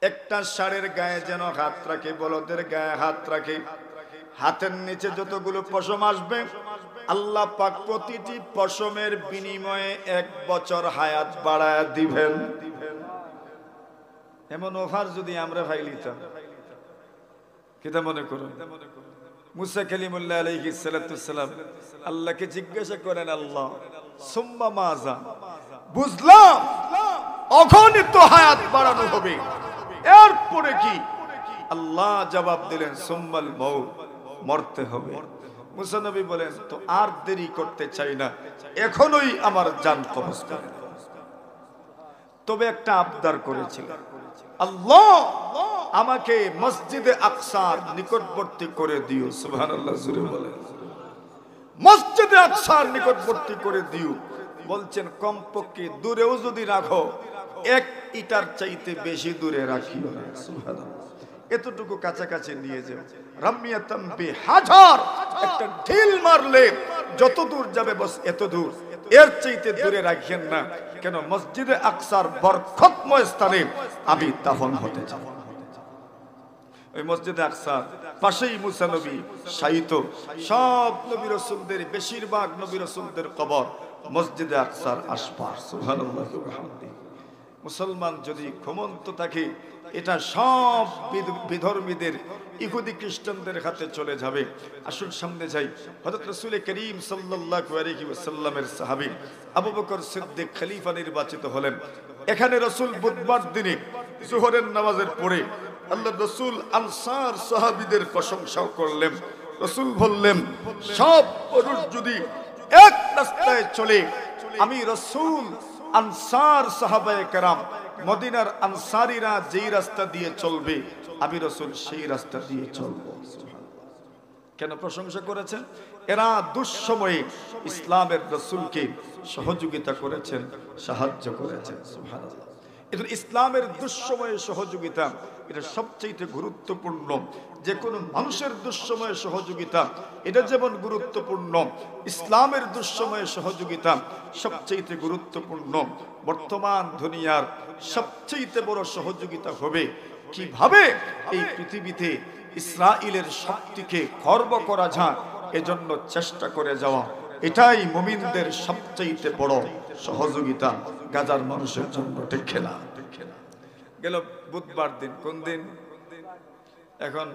একটা ষাঁড়ের গায়ে যেন হাত রাখে, বলদের গায়ে হাত রাখে, হাতের নিচে যতগুলো পশম আসবে আল্লাহ পাক প্রতিটি পশমের বিনিময়ে 1 বছর হায়াত বাড়ায় দিবেন। এমন অফার যদি আমরা পাইলিতাম, কিতা মনে করুন? মুসা কালিমুল্লাহ আলাইহিস সালাতু সালাম আল্লাহকে জিজ্ঞাসা করেন, আল্লাহ সুম্মা মাজা, বুঝলাম অগণিত হায়াত বাড়ানো হবে, এরপরে কি? আল্লাহ জবাব দিলেন সুম্মাল মউত, মরতে হবে। মুসা নবী বলেন, তো আর দেরি করতে চাই না, এখনই আমার জান কবজ করেন। তবে একটা আবদার করেছিল, আল্লাহ আমাকে মসজিদে আকসার নিকটবর্তী করে দিও। সুবহানাল্লাহ, জোরে বলেন, মসজিদে আকসার নিকটবর্তী করে দিও। বলছেন কমপক্ষে দূরেও যদি রাখো, 1 ইটার চাইতে বেশি দূরে রাখিও না। সুবহানাল্লাহ, এতটুকু কাছাকাছি নিয়ে যাও। রামিয়াতাম বিহাজার, একটা ঢিল মারলে যত দূর যাবে বস এত দূর, এর চাইতে দূরে রাখেন না। কেন? মসজিদে আকসার বরকতময় স্থানে আমি দাফন হতে চাই। ওই মসজিদে আকসার পাশেই মুসা নবী শায়িত। সব নবী রাসূলদের, বেশিরভাগ নবী রাসূলদের কবর মসজিদে আকসার আশপাশ। সুবহানাল্লাহ। মুসলমান যদি ঘুমন্ত থাকে, এটা সব বিধর্মীদের, ইহুদি খ্রিস্টানদের হাতে চলে যাবে। আসুন সামনে যাই। হযরত রাসূল করিম সাল্লাল্লাহু আলাইহি ওয়াসাল্লামের সাহাবী আবু বকর সিদ্দিক খলিফা নির্বাচিত হলেন। এখানে রাসূল বুধবার দিনে যোহরের নামাজের পরে আল্লাহর রাসূল আনসার সাহাবীদের প্রশংসা করলেন। রাসূল বললেন, সব পুরুষ যদি এক রাস্তায় চলে, আমি রাসূল আনসার সাহাবায়ে কেরাম, মদিনার আনসারীরা যেই রাস্তা দিয়ে চলবে, আমি রাসূল সেই রাস্তা দিয়ে চলবো। কেন প্রশংসা করেছেন? এরা দুঃসময়ে ইসলামের রাসূলকে সহযোগিতা করেছেন, সাহায্য করেছেন। সুবহানাল্লাহ। এটা ইসলামের দুঃসময়ে সহযোগিতা, এটা সবচেয়ে গুরুত্বপূর্ণ। যে কোনো মানুষের দুঃসময়ে সহযোগিতা এটা যেমন গুরুত্বপূর্ণ, ইসলামের দুঃসময়ে সহযোগিতা সবচেয়ে গুরুত্বপূর্ণ। বর্তমান দুনিয়ার সবচেয়ে বড় সহযোগিতা হবে কিভাবে এই পৃথিবীতে ইসরায়েলের শক্তিকে খর্ব করা যায়, এজন্য চেষ্টা করে যাওয়া। এটাই মুমিনদের সবচেয়ে বড় সহযোগিতা গাজার মানুষের জন্য। ঠিক না? গেল বুধবার দিন, কোন দিন? এখন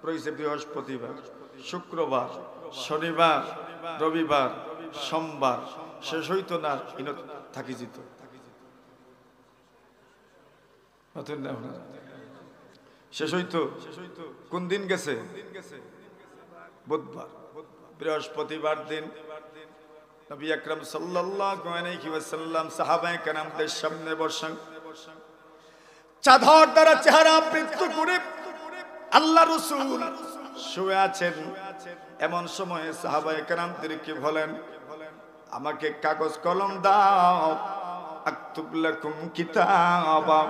রয়েছে বৃহস্পতিবার, শুক্রবার, শনিবার, রবিবার, সোমবার, শেষ হইতো না থাকি যেত। শেষ হইতো কোন দিন গেছে? বুধবার। বৃহস্পতিবার দিন নবী আকরাম সাল্লাল্লাহু আলাইহি ওয়াসাল্লাম সাহাবায়ে কেরামদের সামনে বসেন, চাদর দ্বারা চেহারা আবৃত করে আল্লাহ রাসূল শুয়ে আছেন। এমন সময়ে সাহাবায়ে কেরামদেরকে বলেন, আমাকে কাগজ কলম দাও, আকতুব লাকুম কিতাবা,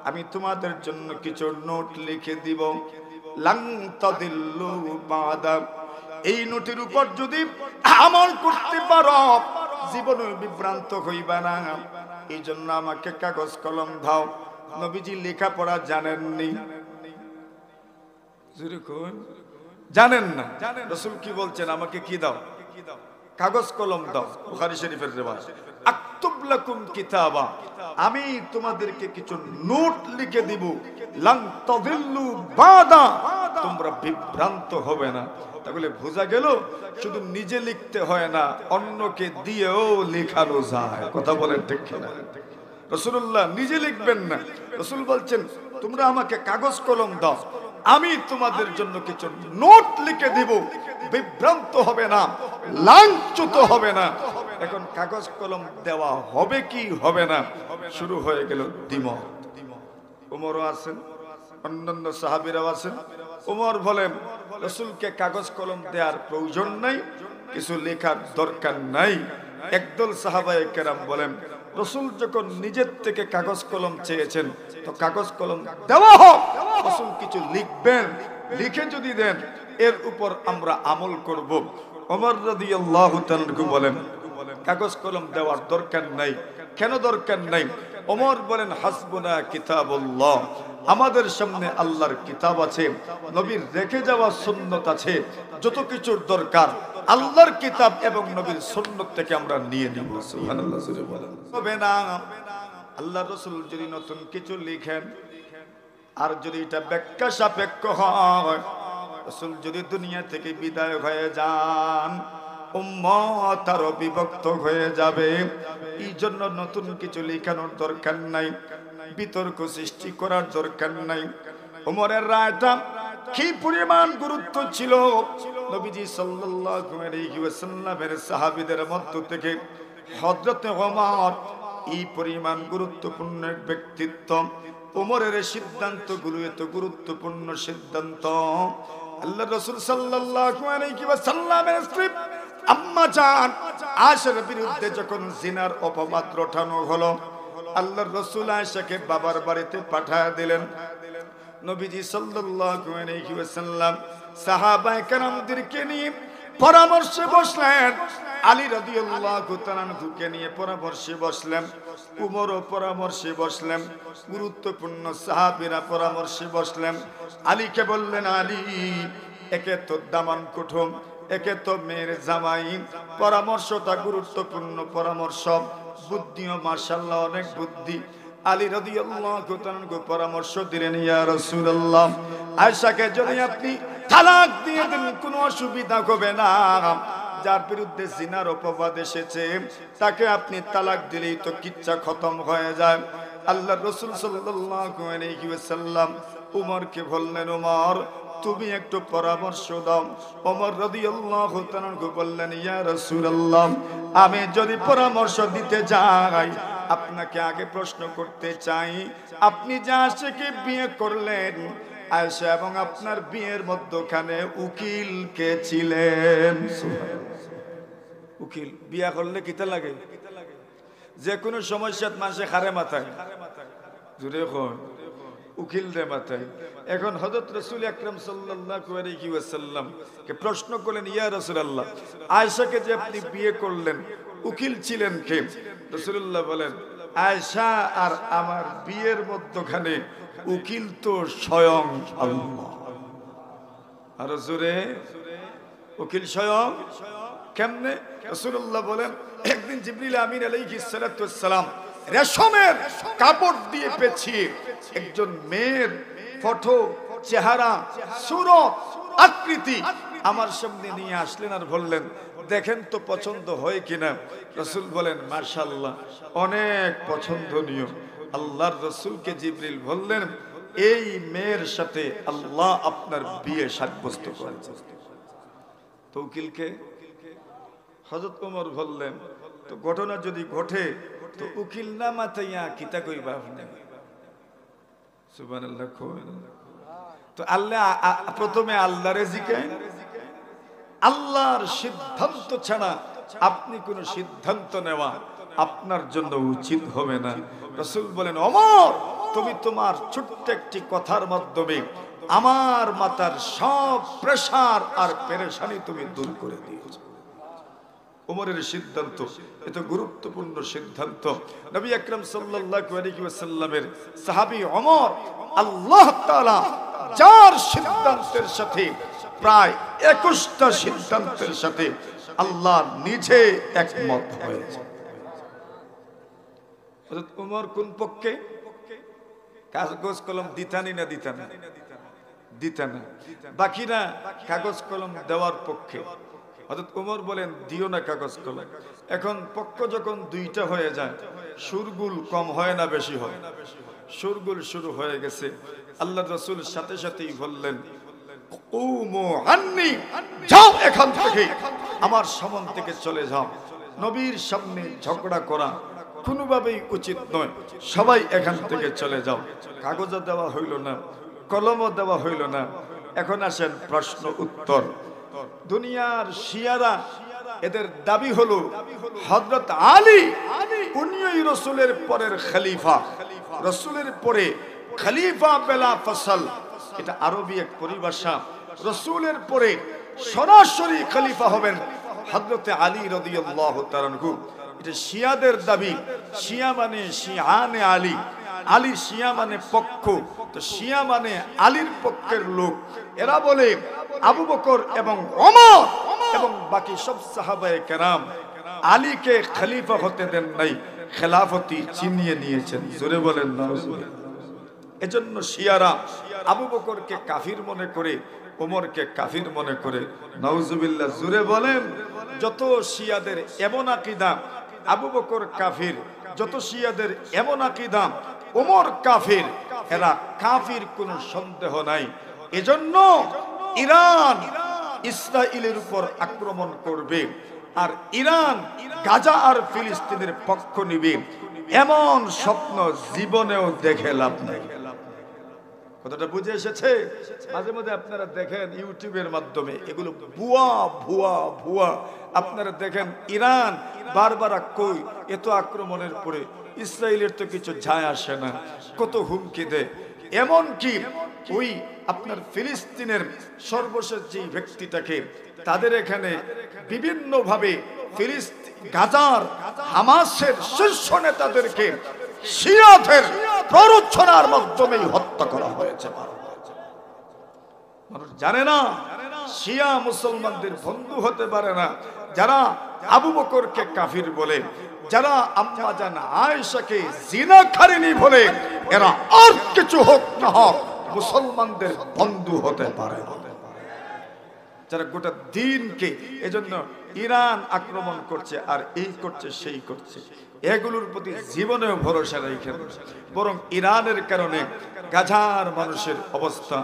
আমি তোমাদের জন্য কিছু নোট লিখে দিব। লান তাদিল্লু বাদা, এই নোটের উপর যদি আমল করতে পারো জীবনে বিভ্রান্ত হইবা না, এই জন্য আমাকে কাগজ কলম দাও। নবীজি লেখাপড়া জানেননি, জানেন না। রাসূল কি বলছেন? আমাকে কি দাও? কাগজ কলম দাও। বুখারী শরীফের রিওয়ায়াত, আকতুব লাকুম কিতাবা, আমি তোমাদেরকে কিছু নোট লিখে দিব। লান তাদিল্লু বাদা, তোমরা বিভ্রান্ত হবে না। তাহলে বোঝা গেল শুধু নিজে লিখতে হয় না, অন্যকে দিয়েও লেখানো যায়। কথা বলেন ঠিক না? রাসূলুল্লাহ নিজে লিখবেন না, রাসূল বলছেন তোমরা আমাকে কাগজ কলম দাও, আমি তোমাদের জন্য কিছু নোট লিখে দিব, বিভ্রান্ত হবে না, লাঞ্ছিত হবে না। এখন কাগজ কলম দেওয়া হবে কি হবে না, শুরু হয়ে গেল দ্বিমত। ওমরও আছেন, অন্যান্য সাহাবীরাও আছেন। ওমর বলেন, রাসূলকে কাগজ কলম দেওয়ার প্রয়োজন নাই, কিছু লেখার দরকার নাই। একদল সাহাবায়ে কেরাম বলেন, রাসূল যখন নিজের থেকে কাগজ কলম চেয়েছেন, তো কাগজ কলম দেওয়া হোক, রাসূল কিছু লিখবেন, লিখে যদি দেন এর উপর আমরা আমল করব। ওমর রাদিয়াল্লাহু তাআলা বলেন, কাগজ কলম দেওয়ার দরকার নাই। কেন দরকার নাই? ওমর বলেন হাসবুনা কিতাবুল্লাহ, আমাদের সামনে আল্লাহর কিতাব আছে, নবীর রেখে যাওয়া সুন্নত আছে, যত কিছুর দরকার আল্লাহর কিতাব এবং নবীর সুন্নত থেকে আমরা নিয়ে নিব। সুবহানাল্লাহ জোরে বলেন। হবে না আল্লাহর রাসূল যদি নতুন কিছু লিখেন আর যদি এটা ব্যাখ্যা সাপেক্ষ হয়, রাসূল যদি দুনিয়া থেকে বিদায় হয়ে যান, উম্মত আরো বিভক্ত হয়ে যাবে। এই জন্য নতুন কিছু লেখানোর দরকার নাই, বিতর্ক সৃষ্টি করার দরকার নাই। ওমরের রায়টা কি পরিমাণ গুরুত্ব ছিল, নবীজি সাল্লাল্লাহু আলাইহি ওয়াসাল্লামের সাহাবীদের মধ্য থেকে হযরত ওমর এই পরিমাণ গুরুত্বপূর্ণ এক ব্যক্তিত্ব। ওমরের সিদ্ধান্তগুলো এত গুরুত্বপূর্ণ সিদ্ধান্ত, আল্লাহ রাসূল সাল্লাল্লাহু আলাইহি ওয়াসাল্লামের স্ত্রী আম্মা জান আয়েশার বিরুদ্ধে যখন জিনার অপবাদ রটানো হলো, আল্লাহর রাসূল আয়েশাকে বাবার বাড়িতে পাঠিয়ে দিলেন। নবীজি সাল্লাল্লাহু আলাইহি ওয়াসাল্লাম সাহাবায়ে কেরামদেরকে নিয়ে পরামর্শে বসলেন। আলী রাদিয়াল্লাহু তাআলা আনহুকে নিয়ে পরামর্শে বসলেন, উমরও পরামর্শে বসলেন, গুরুত্বপূর্ণ সাহাবীরা পরামর্শে বসলেন। আলীকে বললেন, আলী একে তো দামান কুটুম, একে তো মেয়ের জামাই, পরামর্শটা গুরুত্বপূর্ণ পরামর্শ, বুদ্ধিও মাশাআল্লাহ অনেক বুদ্ধি। আলী রাদিয়াল্লাহু তাআলা পরামর্শ দিলেন, ইয়া রাসূলুল্লাহ, আয়েশাকে যদি আপনি তালাক দিয়ে দেন কোনো অসুবিধা হবে না, যার বিরুদ্ধে জিনার অপবাদ এসেছে তাকে আপনি তালাক দিলেই তো কিচ্ছা খতম হয়ে যায়। আল্লাহর রাসূল সাল্লাল্লাহু আলাইহি ওয়াসাল্লাম উমরকে বললেন, উমর তুমি একটু পরামর্শ দাও। ওমর রাদিয়াল্লাহু তাআলা বললেন, ইয়া রাসূলুল্লাহ, আমি যদি পরামর্শ দিতে যাই আপনাকে আগে প্রশ্ন করতে চাই, আপনি যে আয়েশাকে বিয়ে করলেন, আয়েশা এবং আপনার বিয়ের মধ্যখানে উকিল কে ছিলেন? উকিল বিয়া করলে কিতা লাগে? যে কোনো সমস্যাত মানুষে খারে মাথায়, জুড়ে কয় উকিল রে মাথায়। এখন হযরত রাসূল আকরাম সাল্লাল্লাহু আলাইহি ওয়াসাল্লাম কে প্রশ্ন করলেন, ইয়া রাসূলুল্লাহ, আয়েশাকে যে আপনি বিয়ে করলেন উকিল ছিলেন কে? রাসূলুল্লাহ বলেন, আয়েশা আর আমার বিয়ের মধ্যখানে উকিল তো স্বয়ং আল্লাহ। আর জোরে উকিল স্বয়ং কেমনে? রাসূলুল্লাহ বলেন, একদিন জিবরিল আমিন আলাইহিস সালাতু ওয়াস সালাম রেশমের কাপড় দিয়ে পেঁচিয়ে একজন মেয়ের ফটো, চেহারা, সুরত, আকৃতি আমার সামনে নিয়ে আসলেন আর বললেন, দেখেন তো পছন্দ হয় কিনা। রাসূল বলেন, মাশাআল্লাহ অনেক পছন্দনীয়। আল্লাহর রাসূলকে জিবরিল বললেন, এই মেয়ের সাথে আল্লাহ আপনার বিয়ে সাব্যস্ত করেছেন। তো উকিলকে হযরত ওমর বললেন, তো ঘটনা যদি ঘটে তো উকিল না মাথাইয়া কিতা কইবা আপনি? সুবহানাল্লাহ। তো আল্লাহ প্রথমে আল্লাহরে জিজ্ঞাসা, আল্লাহর সিদ্ধান্ত ছাড়া আপনি কোন সিদ্ধান্ত নেওয়া আপনার জন্য উচিত হবে না। রাসূল বলেন, ওমর তুমি তোমার ছোট্ট একটি কথার মাধ্যমে আমার মাথার সব প্রেসার আর পেরেশানি তুমি দূর করে দিয়েছো। ওমরের সিদ্ধান্ত এত গুরুত্বপূর্ণ সিদ্ধান্ত। নবী আকরাম সাল্লাল্লাহু আলাইহি ওয়াসাল্লামের সাহাবী ওমর, আল্লাহ তাআলা যার সিদ্ধান্তের সাথে প্রায় 21টা সিদ্ধান্তের সাথে আল্লাহ নিজে একমত হয়েছে। হযরত ওমর কোন পক্ষে? কাগজ কলম দিতানি না দিতানা? দিতানা। বাকিরা কাগজ কলম দেওয়ার পক্ষে। হযরত ওমর বলেন, দিও না কাগজ কলম। এখন পক্ষ যখন দুইটা হয়ে যায়, সুরগুল কম হয় না বেশি হয়? সুরগুল শুরু হয়ে গেছে। আল্লাহর রাসূল সাথে সাথেই বললেন, কুমু আন্নি, যাও এখান থেকে, আমার সামনে থেকে চলে যাও। নবীর সামনে ঝগড়া করা কোনোভাবেই উচিত নয়, সবাই এখান থেকে চলে যাও। কাগজও দেওয়া হইল না, কলমও দেওয়া হইল না। এখন আসেন প্রশ্ন উত্তর। দুনিয়ার শিয়ারা এদের দাবি হলো হযরত আলী উনিই রাসূলের পরের খলিফা, রাসূলের পরে খলিফা বেলা ফসল, এটা আরবি এক পরিভাষা। রাসূলের পরে সরাসরি খলিফা হবেন হযরত আলী রাদিয়াল্লাহু তাআলা আনহু। এটা শিয়াদের দাবি। শিয়া মানে শিয়ানে আলী, আলী শিয়া মানে পক্ষ, তো শিয়া মানে আলীর পক্ষের লোক। এরা বলে আবু বকর এবং ওমর এবং বাকি সব সাহাবায়ে কেরাম আলীকে খলিফা হতে দেন নাই, খেলাফতি ছিনিয়ে নিয়েছেন। জোরে বলেন নাউজুবিল্লাহ। এজন্য শিয়ারা আবু বকরকে কাফির মনে করে, ওমরকে কাফির মনে করে। নাউজুবিল্লাহ। জোরে বলেন। যত শিয়াদের এমন আকীদা আবু বকর কাফির, যত শিয়াদের এমন আকীদা ওমর কাফির, এরা কাফির কোনো সন্দেহ নাই। এজন্য ইরান ইসরায়েলের উপর আক্রমণ করবে, আর ইরান গাজা আর ফিলিস্তিনের পক্ষ নিবে, এমন স্বপ্ন জীবনেও দেখে লাভ নাই। কথাটা বুঝে এসেছে? মাঝে মাঝে আপনারা দেখেন ইউটিউবের মাধ্যমে এগুলো ভুয়া ভুয়া ভুয়া। আপনারা দেখেন ইরান বারবার কই এত আক্রমণের পরে ইসরায়েলের তো কিছু যায় আসে না, কত হুমকি দেয়। এমন কি ওই আপনার ফিলিস্তিনের সর্বশেষ যে ব্যক্তিটাকে তাদের এখানে বিভিন্ন ভাবে গাজার হামাসের শীর্ষ নেতাদেরকে শিয়াদের প্ররোচনার মাধ্যমে হত্যা করা হয়েছে। মানুষ জানে না শিয়া মুসলমানদের বন্ধু হতে পারে না। যারা আবু বকরকে কাফির বলে, যারা আম্মা জান আয়েশাকে জিনাকারিনী বলে, এরা আর কিছু হোক না হোক মুসলমানদের বন্ধু হতে পারে না। যারা গোটা দিনকে, এজন্য ইরান আক্রমণ করছে আর এই করছে সেই করছে, এগুলোর প্রতি জীবনেও ভরসা রাখেন। বরং ইরানের কারণে গাজার মানুষের অবস্থা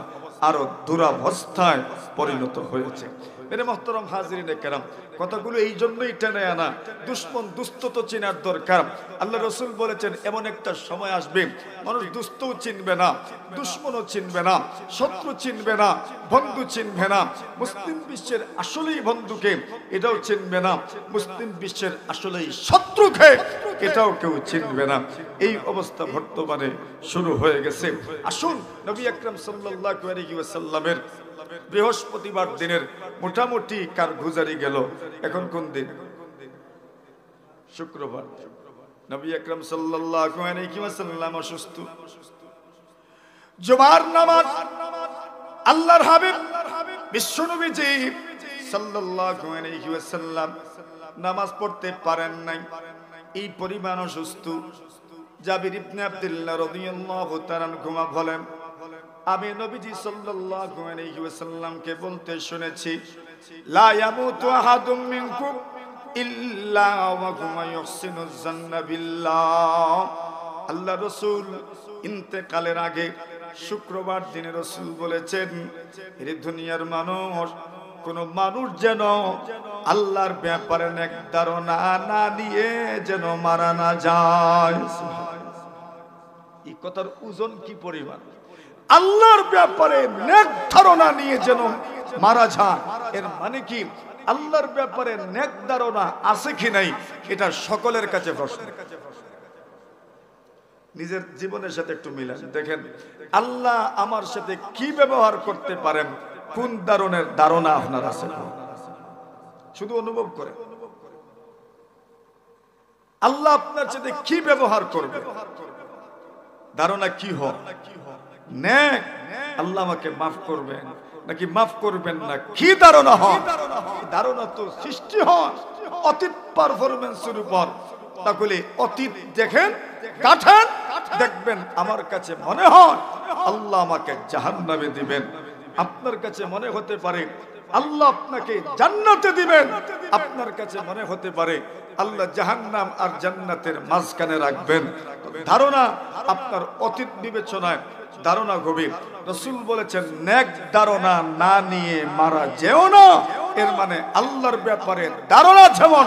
আরো দুরবস্থায় পরিণত হয়েছে। মেরে মোহতরম হাজিরিনে কেরাম, কথাগুলো এই জন্যই টেনে আনা। দুশ্মন দুস্থ তো চেনার দরকার। আল্লাহ রসুল বলেছেন এমন একটা সময় আসবে মানুষ দুস্থও চিনবে না, দুশ্মনও চিনবে না, শত্রু চিনবে না, বন্ধু চিনবে না। মুসলিম বিশ্বের আসলেই বন্ধুকে এটাও চিনবে না, মুসলিম বিশ্বের আসলেই শত্রুকে এটাও কেউ চিনবে না। এই অবস্থা বর্তমানে শুরু হয়ে গেছে। আসুন নবী আকরাম সাল্লাল্লাহু আলাইহি ওয়াসাল্লামের বৃহস্পতিবার দিনের মোটামুটি কারগুজারি গেল। এখন কোন দিন? শুক্রবার। নবী আকরাম সাল্লাল্লাহু আলাইহি ওয়াসাল্লাম অসুস্থ। জুমার নামাজ আল্লাহর হাবিব বিশ্বনবীজি সাল্লাল্লাহু আলাইহি ওয়াসাল্লাম নামাজ পড়তে পারেন নাই, এই পরিমাণ অসুস্থ। জাবির ইবনে আব্দুল্লাহ রাদিয়াল্লাহু তাআলা আনহু বলেন, আমি নবীজি সাল্লাল্লাহু আলাইহি ওয়াসাল্লামকে বলতে শুনেছি, লা ইয়ামুতু আহাদুম মিনকুম ইল্লা ওয়া হুয়া ইহসিনু যান্না বিল্লাহ। আল্লাহ রাসূল ইন্তেকালের আগে শুক্রবার দিনে রাসূল বলেছেন, এই দুনিয়ার মানুষ, কোন মানুষ যেন আল্লাহর ব্যাপারে নেক ধারণা না নিয়ে যেন মারা না যায়। এই কথার ওজন কি পরিমাণ! আল্লাহর ব্যাপারে নেক ধারণা নিয়ে যেন মারা যায়, এর মানে কি আল্লাহর ব্যাপারে নেক ধারণা আছে কি নাই এটা সকলের কাছে প্রশ্ন। নিজের জীবনের সাথে একটু মিলান, দেখেন আল্লাহ আমার সাথে কি ব্যবহার করতে পারেন, কোন ধরনের ধারণা আপনার আছে, শুধু অনুভব করে আল্লাহ আপনার সাথে কি ব্যবহার করবে, ধারণা কি হয়। নেক আল্লাহ আমাকে মাফ করবেন নাকি মাফ করবেন না, কি ধারণা হয়? ধারণা তো সৃষ্টি হয় অতীত পারফরমেন্সের উপর। তাহলে অতীত দেখেন, কাটেন, দেখবেন আমার কাছে মনে হয় আল্লাহ আমাকে জাহান্নামে দিবেন, আপনার কাছে মনে হতে পারে আল্লাহ আপনাকে জান্নাতে দিবেন, আপনার কাছে মনে হতে পারে আল্লাহ জাহান্নাম আর জান্নাতের মাঝখানে রাখবেন। ধারণা আপনার অতীত বিবেচনায় ধারণা গভীর। রাসূল বলেছেন, নেক ধারণা না নিয়ে মারা যেও না, এর মানে আল্লাহর ব্যাপারে ধারণা যেমন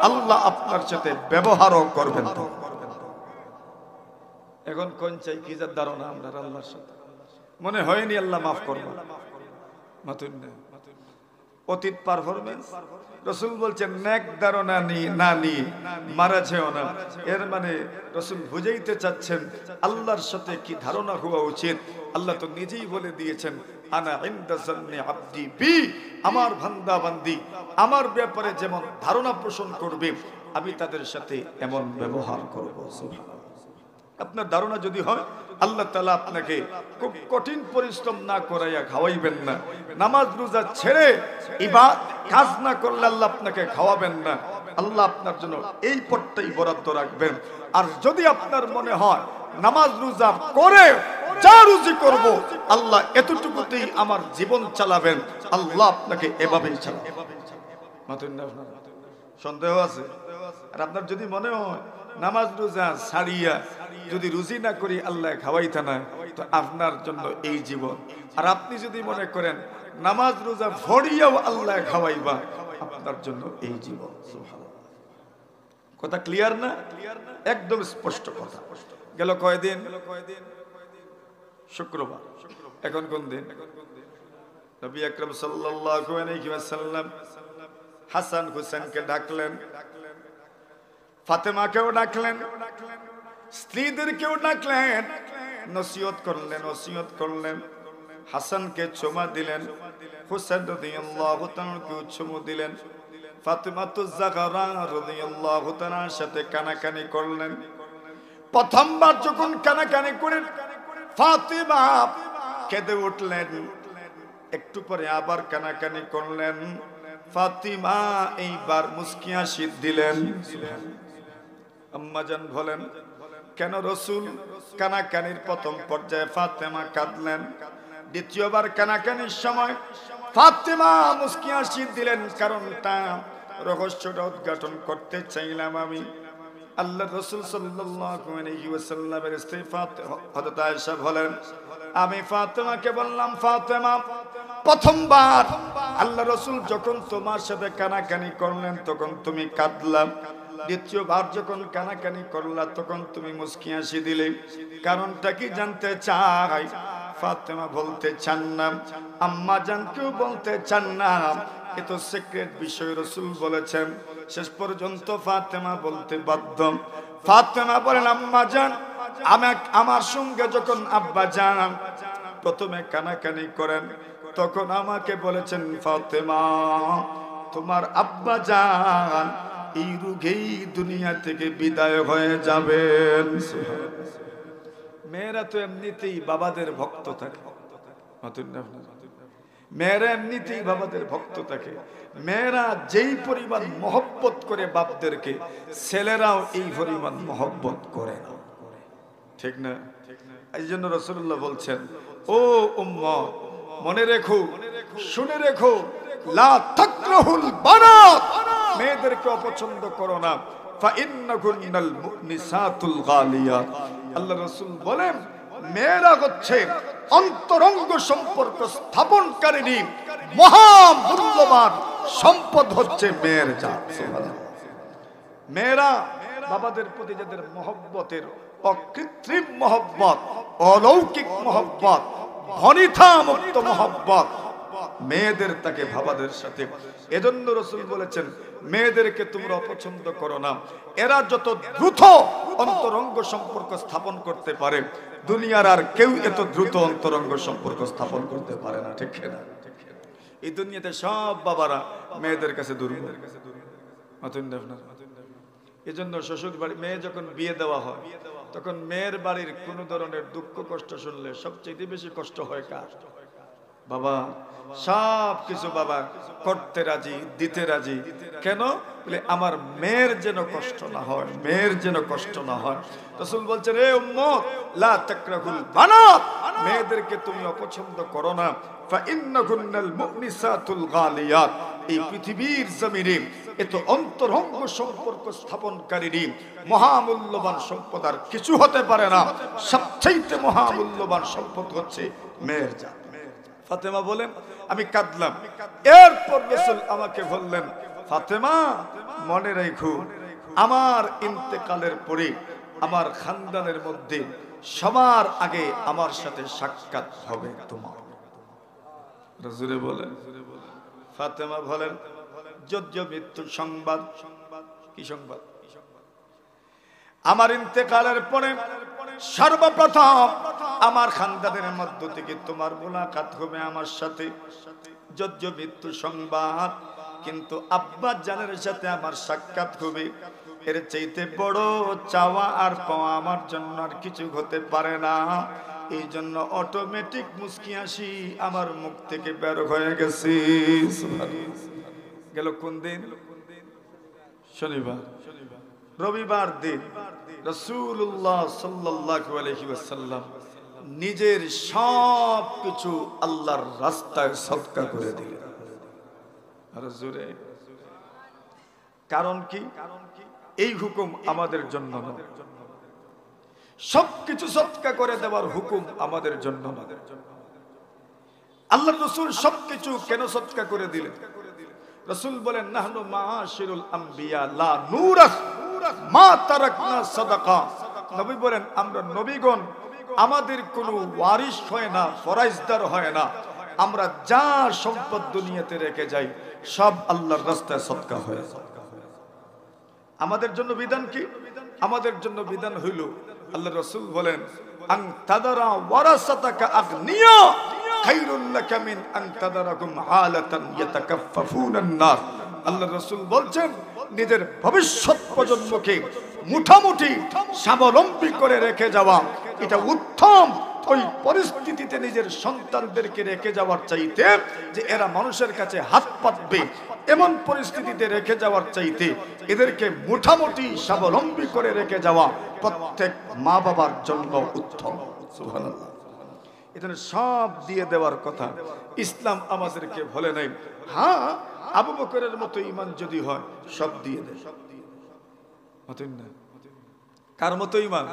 আল্লাহ আপনার সাথে ব্যবহারও করবেন। তো এখন কোন চাই কি যার ধারণা আমরা আল্লাহর সাথে মনে হয়নি আল্লাহ মাফ করবেন, মাতুন না অতীত পারফরমেন্স। রাসূল বলছেন নেক ধারণা না নিয়ে মারা যেও না, এর মানে রাসূল বুঝাইতে চাচ্ছেন আল্লাহর সাথে কি ধারণা হওয়া উচিত। আল্লাহ তো নিজেই বলে দিয়েছেন, আনা ইনদা যান্নি আবদি বি, আমার বান্দা বান্দি আমার ব্যাপারে যেমন ধারণা পোষণ করবে আমি তাদের সাথে এমন ব্যবহার করব। আপনার ধারণা যদি হয় আল্লাহ তাআলা আপনাকে খুব কঠিন পরিশ্রম না করাইয়া খাওয়াইবেন না, নামাজ রোজা ছেড়ে ইবাদত কাজ না করলে আল্লাহ আপনাকে খাওয়াবেন না, আল্লাহ আপনার জন্য এই পথটাই বরাদ্দ রাখবেন। আর যদি আপনার মনে হয় নামাজ রোজা করে যা রুজি করব আল্লাহ এতটুকুতেই আমার জীবন চালাবেন, আল্লাহ আপনাকে এভাবেই চালাবেন। সন্দেহ আছে? আর আপনার যদি মনে হয় নামাজ রোজা ছাড়িয়া যদি রুজি না করি আল্লাহ খাওয়াইতা না, তো আপনার জন্য এই জীবন। আর আপনি যদি মনে করেন নামাজ রোজা ভরিয়াও আল্লাহ খাওয়াইবা, আপনার জন্য এই জীবন। কথা ক্লিয়ার না? একদম স্পষ্ট কথা। গেল কয়দিন? শুক্রবার। এখন কোন দিন? নবী আকরাম সাল্লাল্লাহু আলাইহি ওয়াসাল্লাম হাসান হুসেনকে ডাকলেন, ফাতেমাকেও ডাকলেন, স্ত্রীদেরকেও ডাকলেন, নসিহত করলেন। হাসানকে চুমা দিলেন, হুসেন রাদিয়াল্লাহু তাআলাকে চুমু দিলেন, ফাতেমাতুজ জাহরা রাদিয়াল্লাহু তাআলার সাথে কানাকানি করলেন। প্রথমবার যখন কানাকানি করেন ফাতেমা কেঁদে উঠলেন, একটু পরে আবার কানাকানি করলেন, ফাতিমা এইবার মুস্কি হাসি দিলেন। আম্মাজান বলেন, কেন রাসূল কানাকানির প্রথম পর্যায়ে ফাতেমা কাঁদলেন, দ্বিতীয়বার কানাকানির সময় ফাতেমা মুস্কি হাসি দিলেন? কারণটা রহস্যটা উদ্ঘাটন করতে চাইলাম আমি। আল্লাহর রাসূল সাল্লাল্লাহু আলাইহি ওয়াসাল্লামের স্ত্রী হযরত আয়েশা বলেন, আমি ফাতেমাকে বললাম, ফাতেমা প্রথমবার আল্লাহ রাসূল যখন তোমার সাথে কানাকানি করলেন তখন তুমি কাঁদলা, দ্বিতীয়বার যখন কানাকানি করলা তখন তুমি মুস্কি হাসি দিলে, কারণটা কি জানতে চাই? ফাতেমা বলতে চান না, আম্মা জান কেউ বলতে চান না, এ তো সিক্রেট বিষয়, রাসূল বলেছেন। শেষ পর্যন্ত ফাতেমা বলতে বাধ্য। ফাতেমা বলেন, আম্মা জান আমার সঙ্গে যখন আব্বা জান প্রথমে কানাকানি করেন তখন আমাকে বলেছেন, ফাতেমা তোমার আব্বা জান এই রোগেই দুনিয়া থেকে বিদায় হয়ে যাবেন। মেয়েরা তো এমনিতেই বাবাদের ভক্ত থাকে, মেয়েরা এমনিতেই বাবাদের ভক্ত থাকে। মেয়েরা যেই পরিমাণ মহব্বত করে বাপদেরকে, ছেলেরাও এই পরিমাণ মহব্বত করে না, ঠিক না? এই জন্য রাসূলুল্লাহ বলছেন, ও উম্মত মনে রেখো, শুনে রেখো, লা তাকরাহুল বানাত, মেয়েদেরকে অপছন্দ করো না, ফা ইন্নাকুন্নাল মুনিসাতুল গালিয়াত। আল্লাহ রাসূল বলেন, মেয়েরা হচ্ছে অন্তরঙ্গ সম্পর্ক স্থাপনকারী মহামূল্যবান সম্পদ, হচ্ছে মেয়ের জাত। মেয়েরা বাবাদের প্রতি যাদের মহব্বতের অকৃত্রিম মহব্বত, অলৌকিক মহব্বত, ভনিতা মুক্ত মহব্বত, মেয়েদের তাকে বাবাদের সাথে। এজন্য রাসূল বলেছেন, মেয়েদেরকে তোমরা অপছন্দ করো না, এরা যত দ্রুত অন্তরঙ্গ সম্পর্ক স্থাপন করতে পারে দুনিয়ার আর কেউ এত দ্রুত অন্তরঙ্গ সম্পর্ক স্থাপন করতে পারে না, ঠিক না? এই দুনিয়াতে সব বাবারা মেয়েদের কাছে দুর্বল। এজন্য শ্বশুর বাড়ি মেয়ে যখন বিয়ে দেওয়া হয় তখন মেয়ের বাড়ির কোন ধরনের দুঃখ কষ্ট শুনলে সবচেয়ে বেশি কষ্ট হয় কার? বাবা। সব কিছু বাবা করতে রাজি, দিতে রাজি। কেন? বলে আমার মেয়ের যেন কষ্ট না হয়, মেয়ের যেন কষ্ট না হয়। রাসূল বলছেন, রে উম্মত লা তাকরাহুল বানাত, মেয়েদেরকে তুমি অপছন্দ করো না, ফা ইন্নাকুন্নাল মুনিসাতুল গালিয়াত। এই পৃথিবীর জমিনে এত অন্তরঙ্গ সম্পর্ক স্থাপনকারী মহামূল্যবান সম্পদ আর কিছু হতে পারে না। সবচেয়ে মহামূল্যবান সম্পদ হচ্ছে মেয়ের জাত। ফাতেমা বলেন, আমি কাঁদলাম। এরপর রাসূল আমাকে বললেন, ফাতেমা মনে রেখো, আমার ইন্তেকালের পরে আমার খানদানের মধ্যে সবার আগে আমার সাথে সাক্ষাৎ হবে তোমার। রাসূল বলেন, ফাতেমা বলেন, যদিও মৃত্যুর সংবাদ। কি সংবাদ? আমার ইন্তেকালের পরে সর্বপ্রথম আমার খানদানের মধ্য থেকে তোমার মুলাকাত হবে আমার সাথে। যদিও মৃত্যু সংবাদ, কিন্তু আব্বা জানের সাথে আমার সাক্ষাৎ হবে, এর চাইতে বড় চাওয়া আর পাওয়া আমার জন্য আর কিছু হতে পারে না। এই জন্য অটোমেটিক মুস্কি হাসি আমার মুখ থেকে বের হয়ে গেছে। গেল কোন দিন? শনিবার। রবিবার দিন রাসূলুল্লাহ সাল্লাল্লাহু আলাইহি ওয়াসাল্লাম নিজের সব কিছু আল্লাহর রাস্তায় সদকা করে দিলেন। আর জোরে, কারণ কি? এই হুকুম আমাদের জন্য না, সবকিছু সদকা করে দেওয়ার হুকুম আমাদের জন্য না। আল্লাহর রাসূল সবকিছু কেন সদকা করে দিলেন? রাসূল বলেন, নাহনু মাআশিরুল আম্বিয়া লা নুরাস মা তারাকনা সাদাকা। নবী বলেন, আমরা নবীগণ আমাদের কোনো ওয়ারিশ হয় না, ফরাইজদার হয় না। আমরা যা সম্পদ দুনিয়াতে রেখে যাই সব আল্লাহর রাস্তায় সদকা হয়। আমাদের জন্য বিধান কি? আমাদের জন্য বিধান হইল, আল্লাহ রাসূল বলেন, আন তাদারা ওয়ারাসাতাকা আগনিয়া খায়রুল লাকা মিন আন তাদারাকুম আলাতান ইয়াতাকাফফুনান নার। আল্লাহ রাসূল বলছেন, নিজের ভবিষ্যৎ প্রজন্মকে মুঠামুঠি স্বাবলম্বী করে রেখে যাওয়া এটা উত্তম। ওই পরিস্থিতিতে নিজের সন্তানদেরকে রেখে যাওয়ার চাইতে, যে এরা মানুষের কাছে হাত পাতবে এমন পরিস্থিতিতে রেখে যাওয়ার চাইতে এদেরকে মুঠামুঠি স্বাবলম্বী করে রেখে যাওয়া প্রত্যেক মা বাবার জন্য উত্তম। সুবহানাল্লাহ। এখানে সব দিয়ে দেওয়ার কথা ইসলাম আমাদেরকে বলে নাই। হ্যাঁ, আবু বকরের মতো ঈমান যদি হয় সব দিয়ে দেয়। কার মতো ঈমান?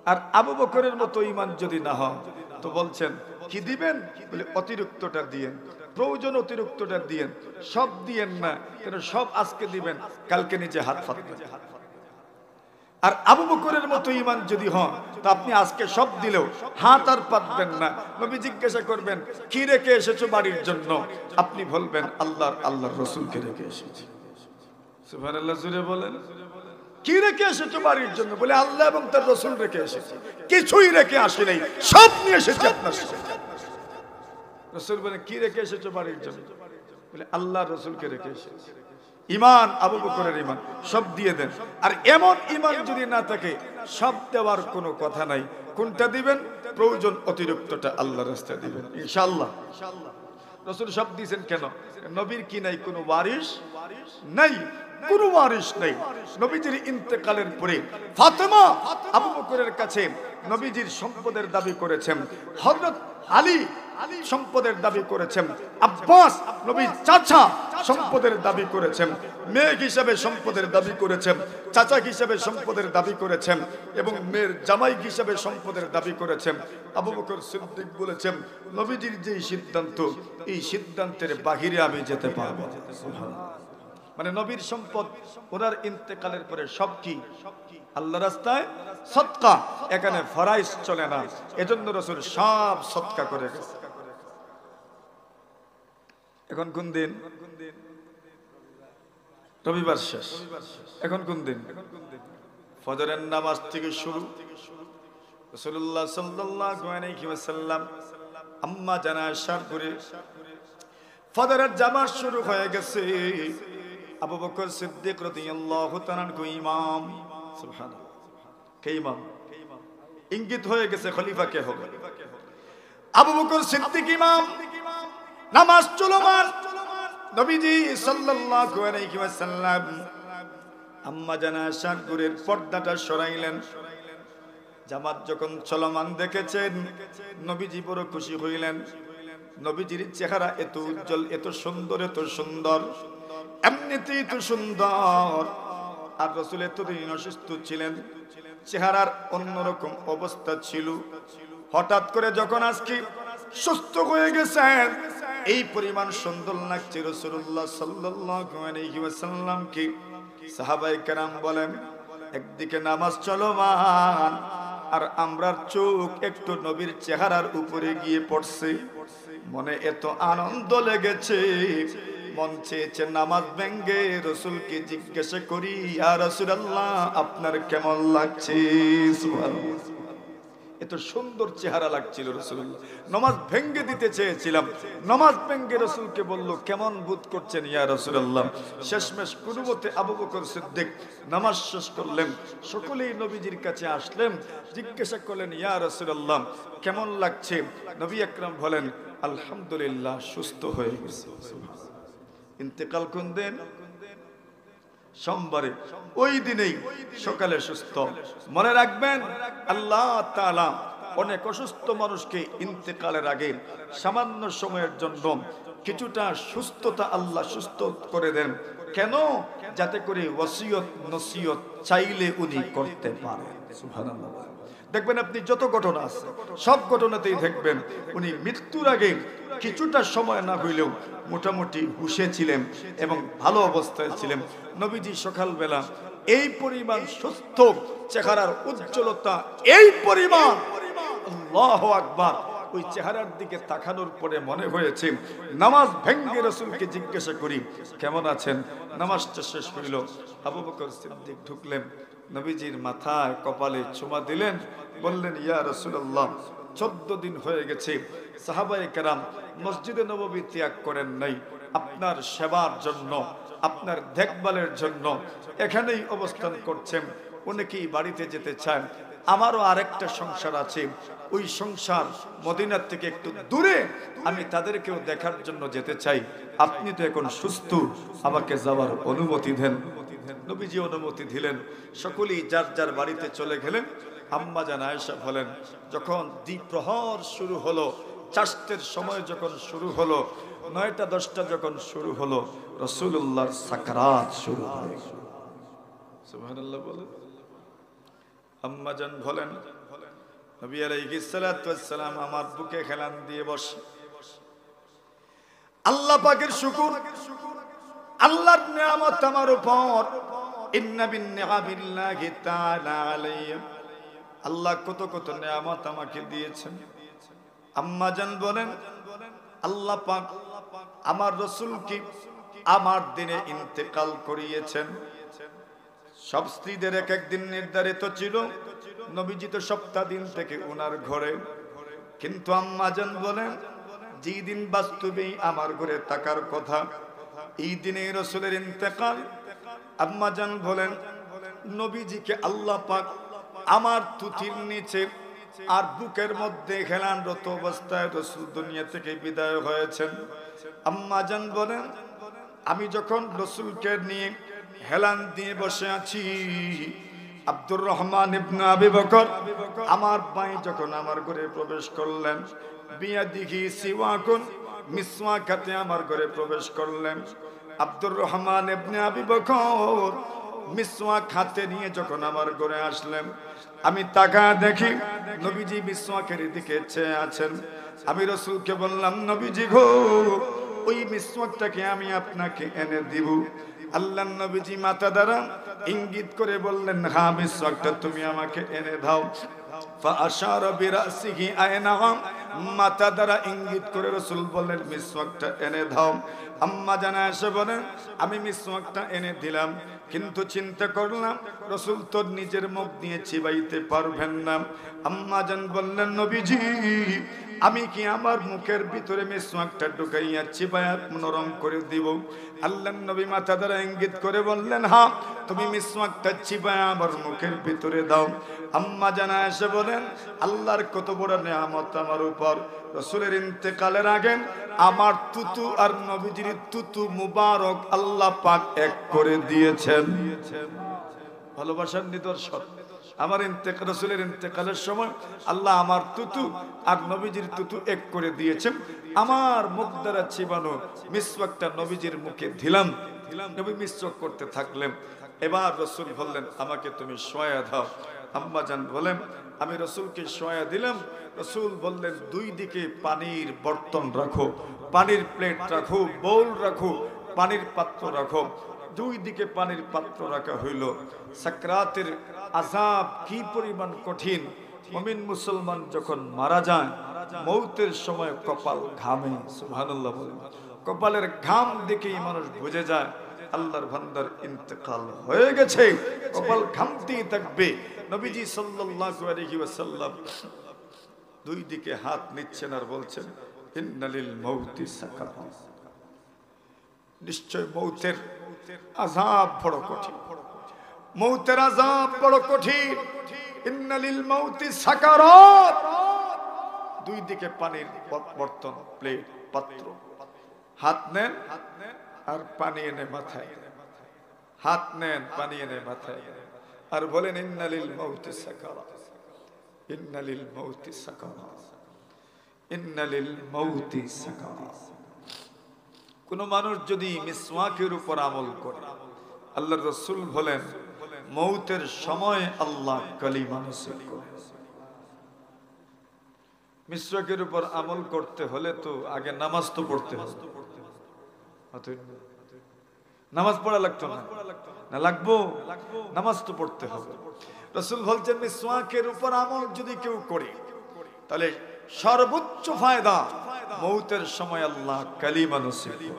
আর আবু বকরের মতো ঈমান যদি না হয় তো বলছেন কি দিবেন? বলে অতিরিক্তটা দিয়েন, প্রয়োজন অতিরিক্তটা দিয়েন, সব দিয়েন না। কেন? সব আজকে দিবেন, কালকে নিচে হাত ফাটবে। আর আবু বকরের মতো ঈমান যদি হয় তো আপনি আজকে সব দিলেও হাত আর পাতবেন না। নবী জিজ্ঞাসা করবেন, কি রেখে এসেছো বাড়ির জন্য? আপনি বলবেন, আল্লাহর রাসূলকে রেখে এসেছি। সুবহানাল্লাহ, জোরে বলেন। কি রেখে এসেছো বাড়ির জন্য? বলে আল্লাহ এবং তার রাসূল রেখে এসেছি, কিছুই রেখে আসি নাই, সব নিয়ে এসেছি আপনার সাথে। রাসূল বলে, কি রেখে এসেছো বাড়ির জন্য? বলে আল্লাহর রাসূলকে রেখে এসেছি। ঈমান আবু বকরের ঈমান, সব দিয়ে দেন। আর এমন ঈমান যদি না থাকে, সব দেওয়ার কোনো কথা নাই। কোনটা দিবেন? প্রয়োজন অতিরিক্তটা আল্লাহর রাস্তায় দিবেন ইনশাআল্লাহ। রাসূল সব দিয়েছেন কেন? নবীর কি নাই? কোনো ওয়ারিশ নাই, কোনো ওয়ারিশ নাই। নবীজির ইন্তেকালের পরে ফাতেমা আবু বকরের কাছে নবীজির সম্পদের দাবি করেছেন, হযরত আলী সম্পদের দাবি করেছেন, আব্বাস নবীর চাচা সম্পদের দাবি করেছেন, মেয়ে হিসেবে সম্পদের দাবি করেছেন, চাচা হিসেবে সম্পদের দাবি করেছেন এবং মেয়ের জামাই হিসেবে সম্পদের দাবি করেছেন। আবু বকর সিদ্দিক বলেছেন, নবীজির যে সিদ্ধান্ত, এই সিদ্ধান্তের বাহিরে আমি যেতে পারবো না। সুবহানাল্লাহ। মানে নবীর সম্পদ ওনার ইন্তেকালের পরে সব কি আল্লাহর রাস্তায় সদকা, এখানে ফরাইজ চলে না। এজন্য রাসূল সব সদকা করে গেছে। এখন কোন দিন? রবিবার শেষ। এখন কোন দিন? ফজরের নামাজ থেকে শুরু। রাসূলুল্লাহ সাল্লাল্লাহু আলাইহি ওয়াসাল্লাম আম্মা জানা আয়েশার করে ফজরের জামাত শুরু হয়ে গেছে। আবু বকর সিদ্দিক রাদিয়াল্লাহু তাআলা আনহু ইমাম। সুবহানাল্লাহ। কে ইমাম? ইঙ্গিত হয়ে গেছে খলিফা কে হবে। আবু বকর সিদ্দিক ইমাম, নামাজ চলমান। নবীজি সাল্লাল্লাহু আলাইহি ওয়াসাল্লাম আম্মা জানা আয়েশার ঘরের পর্দাটা সরাইলেন। জামাত যখন চলমান দেখেছেন, নবীজি বড় খুশি হইলেন। নবীজির চেহারা এত উজ্জ্বল, এত সুন্দর, এত সুন্দর, এমনিতেই তো সুন্দর। আর রাসূল এতদিন অসুস্থ ছিলেন, চেহারার অন্যরকম অবস্থা ছিল। হঠাৎ করে যখন আজকে সুস্থ হয়ে গেছেন, এই পরিমাণ সুন্দর লাগছে রাসূলুল্লাহ সাল্লাল্লাহু আলাইহি ওয়াসাল্লামকে। সাহাবায়ে কেরাম বলেন, একদিকে নামাজ চলমান আর আমরার চোখ একটু নবীর চেহারার উপরে গিয়ে পড়ছে। মনে এত আনন্দ লেগেছে, মন চেয়েছে নামাজ ভেঙ্গে রাসূলকে জিজ্ঞাসা করি, ইয়া রাসূলুল্লাহ আপনার কেমন লাগছে? সুবহানাল্লাহ। এত সুন্দর চেহারা লাগছিল রাসূলুল্লাহ। নামাজ ভেঙ্গে দিতে চেয়েছিলাম, নামাজ ভেঙ্গে রাসূলকে বলল, কেমন বোধ করছেন ইয়া রাসূলুল্লাহ? শেষমেশ কোনো মতে আবু বকর সিদ্দিক নামাজ শেষ করলেন, সকলেই নবীজির কাছে আসলেন, জিজ্ঞাসা করলেন, ইয়া রাসূলুল্লাহ কেমন লাগছে? নবী আকরাম বলেন, আলহামদুলিল্লাহ, সুস্থ হয়ে গেছে। ইন্তেকাল কোন দিন? সোমবারে, ওই দিনেই সকালে সুস্থ। মনে রাখবেন, আল্লাহ তাআলা অনেক অসুস্থ মানুষকে ইন্তেকালের আগে সামান্য সময়ের জন্য কিছুটা সুস্থতা আল্লাহ সুস্থ করে দেন। কেন? যাতে করে ওসিয়ত নসিয়ত চাইলে উনি করতে পারেন। সুবহানাল্লাহ। দেখবেন আপনি যত ঘটনা আছে সব ঘটনাতেই দেখবেন উনি মৃত্যুর আগে কিছুটা সময় না হইলেও মোটামুটি হুঁশে ছিলেন এবং ভালো অবস্থায় ছিলেন। নবীজি সকালবেলা এই পরিমাণ সুস্থ, চেহারার উজ্জ্বলতা এই পরিমাণ, আল্লাহু আকবার। ওই চেহারার দিকে তাকানোর পরে মনে হয়েছে নামাজ ভেঙ্গে রাসূলকে জিজ্ঞাসা করি, কেমন আছেন? নামাজটা শেষ হইল, আবু বকর সিদ্দিক ঢুকলেন, নবীজির মাথায় কপালে চুমা দিলেন, বললেন, ইয়া রাসূলুল্লাহ 14 দিন হয়ে গেছে সাহাবায়ে কেরাম মসজিদে নববী ত্যাগ করেন নাই, আপনার সেবার জন্য, আপনার দেখভালের জন্য এখানেই অবস্থান করছেন। অনেকেই বাড়িতে যেতে চান, আমারও আরেকটা সংসার আছে, ওই সংসার মদিনার থেকে একটু দূরে, আমি তাদেরকেও দেখার জন্য যেতে চাই। আপনি তো এখন সুস্থ, আমাকে যাওয়ার অনুমতি দেন। নবীজি অনুমতি দিলেন, সকলেই যার যার বাড়িতে চলে গেলেন। আম্মা জান আয়েশা বলেন, যখন দ্বিপ্রহর শুরু হলো, চাষতের সময় যখন শুরু হলো, 9টা 10টা যখন শুরু হলো, রাসূলুল্লাহর সাকরাত শুরু হয়ে গেল। সুবহানাল্লাহ বলেন। আম্মা জান বলেন, নবী আলাইহিস সালাতু ওয়াস সালাম আমার বুকে হেলান দিয়ে বসে, আল্লাহ পাকের শুকর, আল্লাহর নিয়ামত আমার উপর, ইন্না বিন নিআমিল্লাহি তাআলা আলাইহি, আল্লাহ কত কত নিয়ামত আমাকে দিয়েছেন। আম্মা জান বলেন, আল্লাহ পাক আমার রাসূলকে আমার দিনে ইন্তেকাল করিয়েছেন। সব স্ত্রীদের এক এক দিন নির্ধারিত ছিল, নবীজি তো সপ্তাহ দিন থেকে ওনার ঘরে, কিন্তু আম্মা জান বলেন, যেই দিন বাস্তবেই আমার ঘরে থাকার কথা, এই দিনে রাসূলের ইন্তেকাল। আম্মা জান বলেন, নবীজিকে আল্লাহ পাক আমার তুতির নিচে আর বুকের মধ্যে হেলানরত অবস্থায় রাসূল দুনিয়া থেকে বিদায় হয়েছেন। আম্মা জান বলেন, আমি যখন রাসূলকে নিয়ে হেলান দিয়ে বসে আছি, আব্দুর রহমান ইবনে আবি বকর আমার ভাই যখন আমার ঘরে প্রবেশ করলেন, বিয়াদিহি সিওয়াকুন, মিসওয়াক হাতে আমার ঘরে প্রবেশ করলেন। আব্দুর রহমান ইবনে আবি বকর মিসওয়াক হাতে নিয়ে যখন আমার ঘরে আসলেন, আমি তাকায় দেখি নবীজি মিসওয়াকের দিকে চেয়ে আছেন। আমি রাসূলকে বললাম, নবীজি গো, ওই মিসওয়াকটাকে আমি আপনাকে এনে দিব। আল্লাহর নবীজি মাথা দ্বারা ইঙ্গিত করে বললেন, হ্যাঁ, মিসওয়াকটা তুমি আমাকে এনে দাও। ফাআশারা বিরাসিহি আয়নাহা, মাথা দ্বারা ইঙ্গিত করে রাসূল বললেন, মিসওয়াকটা এনে দাও। আম্মা জান আয়েশা বলেন, আমি মিসওয়াকটা এনে দিলাম, কিন্তু চিন্তা করলাম রাসূল তো নিজের মুখ দিয়ে চিবাইতে পারবেন না। আম্মা জান বললেন, নবীজি আমি কি আমার মুখের ভিতরে মিসওয়াকটা ঢুকাইয়া চিবাইয়া নরম করে দিব? আল্লাহর নবী মাথা দ্বারা ইঙ্গিত করে বললেন, হ্যাঁ, তুমি মিসওয়াকটা চিবাইয়া আমার মুখের ভিতরে দাও। আম্মা জান আয়েশা বলেন, আল্লাহর কত বড় নিয়ামত আমার উপর। রাসূলের ইন্তেকালের আগে আমার তুতু আর নবীজির তুতু মুবারক আল্লাহ পাক এক করে দিয়েছেন। ভালোবাসার নিদর্শন। আমার রাসূলের ইন্তেকালের সময় আল্লাহ আমার তুতু আর নবীজির তুতু এক করে দিয়েছেন। আমার মুখ দ্বারা চিবানো মিসওয়াকটা নবীজির মুখে দিলাম, নবী মিসওয়াক করতে থাকলেন। এবার রাসূল বললেন, আমাকে তুমি শোয়া দাও। আম্মা জান বলেন, আমি রাসূলকে শোয়া দিলাম। রাসূল বললেন, দুই দিকে পানির বর্তন রাখো, পানির প্লেট রাখো, বোল রাখো, পানির পাত্র রাখো। দুই দিকে পানির পাত্র রাখা হইল। সাকরাতের আযাব কি পরিমাণ কঠিন। মুমিন মুসলমান যখন মারা যায়, মৌতের সময় কপাল ঘামে। সুবহানাল্লাহ বলেন। কপালের ঘাম দেখেই মানুষ বুঝে যায় আল্লাহর বান্দার ইন্তেকাল হয়ে গেছে। কপাল ঘামতেই থাকবে। নবীজি সাল্লাল্লাহু আলাইহি ওয়াসাল্লাম দুই দিকে হাত নিচ্ছেন আর বলছেন ইন্নালিল মাউতি সাকারাত, নিশ্চয় মৌতের আযাব বড় কঠিন, মৌতের আযাব বড় কঠিন। ইন্নালিল মাউতি সাকারাত, দুই দিকে পানির বর্তন, প্লেট, পাত্র, হাত নেন আর পানি এনে মাথায়, হাত নেন পানি এনে মাথায় আর বলেন ইন্নালিল মাউতি সাকারাত, ইন্নালিল মাউতি সাকারাত, ইন্নালিল মাউতি সাকারাত। কোন মানুষ যদি মিসওয়াকের উপর আমল করে, আল্লাহর রাসূল বলেন মৌতের সময় আল্লাহ কালিমা নসিব করে। মিসওয়াকের উপর আমল করতে হলে তো আগে নামাজ তো পড়তে হবে, নামাজ পড়া লাগতো না? না লাগবো, নামাজ তো পড়তে হবে। রাসূল বলছেন মিসওয়াকের উপর আমল যদি কেউ করে তাহলে সর্বোচ্চ ফায়দা মৌতের সময় আল্লাহ কালিমা নসিব করে।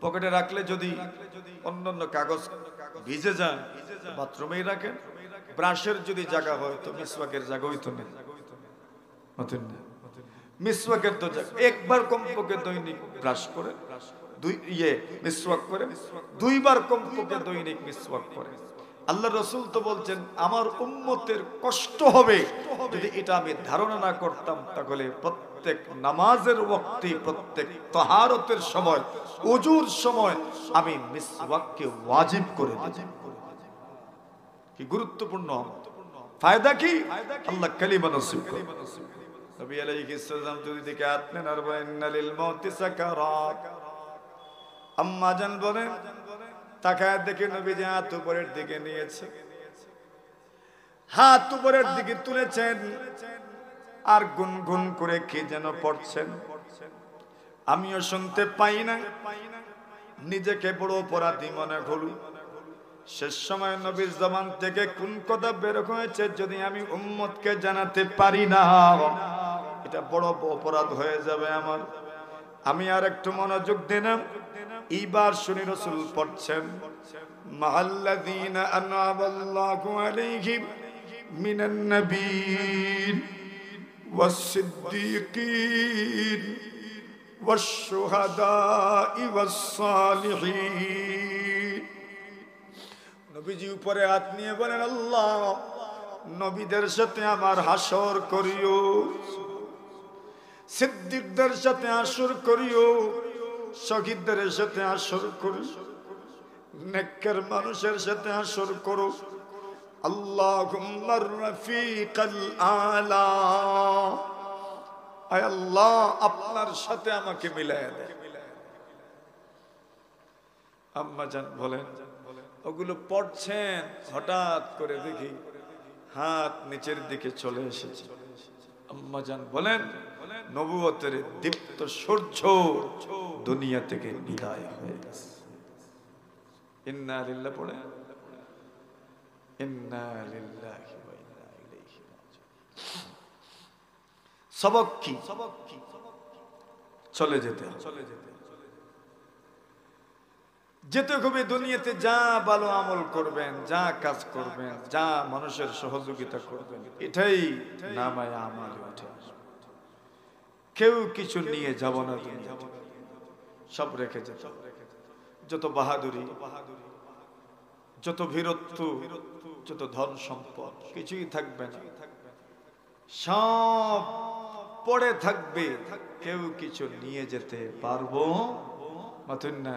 পকেটে রাখলে যদি অন্যান্য কাগজ ভিজে যায় বাথরুমেই রাখেন, ব্রাশের যদি জায়গা হয় তো মিসওয়াকের জায়গা হইতো না, মিসওয়াকের তো একবার কমপক্ষে দৈনিক ব্রাশ করে, মিসওয়াক করে, দুইবার কমপক্ষে দৈনিক মিসওয়াক করে। আল্লাহ রাসূল তো বলছেন আমার উম্মতের কষ্ট হবে যদি এটা আমি ধারণা না করতাম, তাহলে প্রত্যেক নামাজের ওয়াক্তে, প্রত্যেক তাহারতের সময়, ওযুর সময় আমি মিসওয়াককে ওয়াজিব করে দিই। কি গুরুত্বপূর্ণ ফায়দা, কি আল্লাহ কালিমা নসিব করে। নবী আলাইহিস সালাম যদি দিকে হাত নেন আর বলেন ইন্নালিল মাউতি সাকারাত, আম্মা জান বলেন তাকায় দেখে নবী যে হাত উপরের দিকে নিয়েছে, হাত উপরের দিকে তুলেছেন আর গুনগুন করে কি যেন পড়ছেন, আমিও শুনতে পাই না, নিজেকে বড় অপরাধী মনে করি। শেষ সময় নবীর জবান থেকে কোন কথা বের হয়েছে যদি আমি উম্মতকে জানাতে পারি না, এটা বড় অপরাধ হয়ে যাবে আমার। আমি আর একটু মনোযোগ দিলাম, এইবার শুনি রাসূল পড়ছেন মাআল্লাযীনা আনআমাল্লাহু আলাইহিম মিনান নাবিয়্যিন ওয়াস-সিদ্দীকীন ওয়াশ-শুহাদা'i ওয়াস-সালিহিন। নবীজি উপরে হাত নিয়ে বলেন আল্লাহ নবীদের সাথে আমার হাসর করিও, সিদ্দিকদের সাথে হাসর করিও, শহীদদের সাথে হাসর করিও, নেককার মানুষের সাথে হাসর করো। আল্লাহুম্মার রাফিকাল আলা, আয় আল্লাহ আপনার সাথে আমাকে মিলায়া দেন। আম্মা জান বলেন ওগুলো পড়ছেন, হঠাৎ করে দেখি হাত নিচের দিকে চলে এসেছে। আম্মা জান বলেন নবুয়তের দীপ্ত সূর্য দুনিয়া থেকে বিদায় হয়ে গেছে। ইন্না লিল্লাহি পড়ে, ইন্না লিল্লাহি ওয়া ইন্না ইলাইহি রাজিউন। সবক কি? চলে যেতে যেতে হবে। দুনিয়াতে যা ভালো আমল করবেন, যা কাজ করবেন, যা মানুষের সহযোগিতা করবেন, এটাই নামায়ে আমালে উঠে আসবে। কেউ কিছু নিয়ে যাব না, সব রেখে যেতে। যত বাহাদুরি, যত বীরত্ব, যত ধন সম্পদ কিছুই থাকবে না, সব পড়ে থাকবে। কেউ কিছু নিয়ে যেতে পারবো না,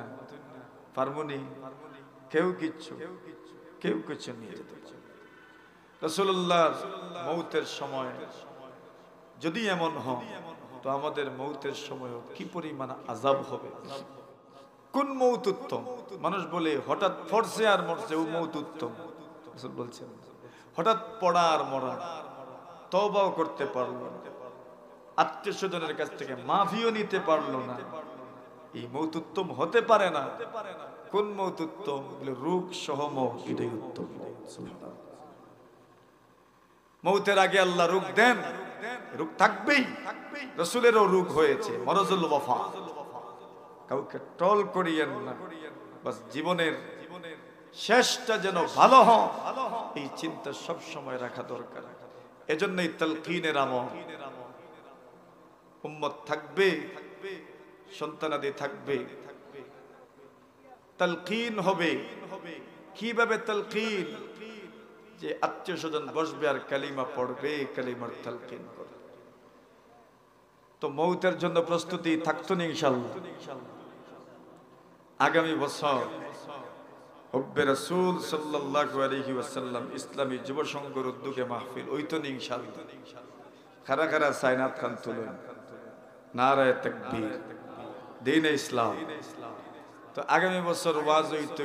পারবনি। কেউ কিছু নিয়ে যেতে পারবে। রাসূলুল্লাহর মৌতের সময় যদি এমন হয় তো আমাদের মৌতের সময় কি পরিমাণ আযাব হবে। কোন মৌত উত্তম? মানুষ বলে হঠাৎ ফরছে আর মরছে, ও মৌত উত্তম। রাসূল বলছেন হঠাৎ পড়া আর মরা, তওবাও করতে পারলো না, আত্মীয় স্বজনের কাছ থেকে মাফিও নিতে পারলো না, এই মৌত উত্তম হতে পারে না। কোন মৌত উত্তম? রোগ সহ মৌত, এটাই উত্তম। মৌতের আগে আল্লাহ রোগ দেন, রোগ থাকবেই। রাসূলেরও রোগ হয়েছে, মরজুল ওয়াফা। কাউকে টল করিয়েন না, বাস জীবনের শেষটা যেন ভালো হয় এই চিন্তা সব সময় রাখা দরকার। এজন্যই তালকিনের আমল। উম্মত থাকবে, সন্তানাদি থাকবে, তালকিন হবে। কিভাবে তালকিন? যে আত্মীয় স্বজন বসবে আর কালিমা পড়বে, কালিমার তালকিন করবে। তো মৌতের জন্য প্রস্তুতি থাকতো না ইনশাআল্লাহ। আগামী বছর হুব্বে রাসূল সাল্লাল্লাহু আলাইহি ওয়াসাল্লাম ইসলামী যুব সংঘের উদ্যোগে মাহফিল হইতো না ইনশাআল্লাহ। খারা খারা সাইনাত খান তুলুন, নারায়ে তাকবীর, দ্বীন ইসলাম। তো আগামী বছর ওয়াজ হইতো